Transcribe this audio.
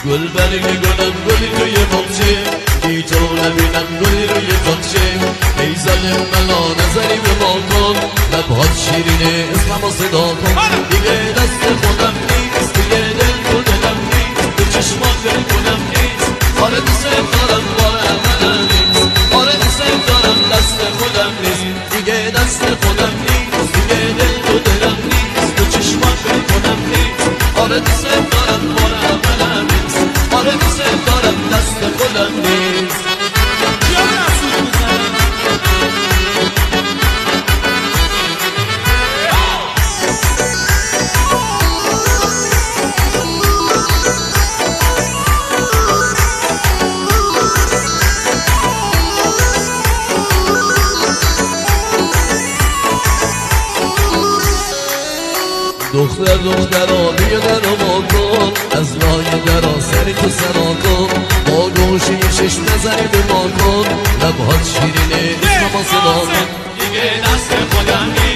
گل برگ گلم گلی توی باغچه بی تو نبینم گلی روی تاقچه ای ظالم ملا نظری به ما کن لبهات شیرینه اسممو صدا کن دیگه دست خودم نیست دیگه دل تو دلم نیست به چشمات دل کنم نیست آره دوست دارم باره منم نیست آره دوست دارم دست خودم نیست دیگه دست خودم نیست دیگه دل تو دلم نیست به چشمات دل کنم نیست آره دوست دارم باره منم نیست آره دوست دارم دست خودم نیست دخترا بیا در ما کن از لای درا سری تو سنا کن با گوشه چشم نظری به ما کن لبهات شیرینه اسممو صدا کن دیگه دست خودم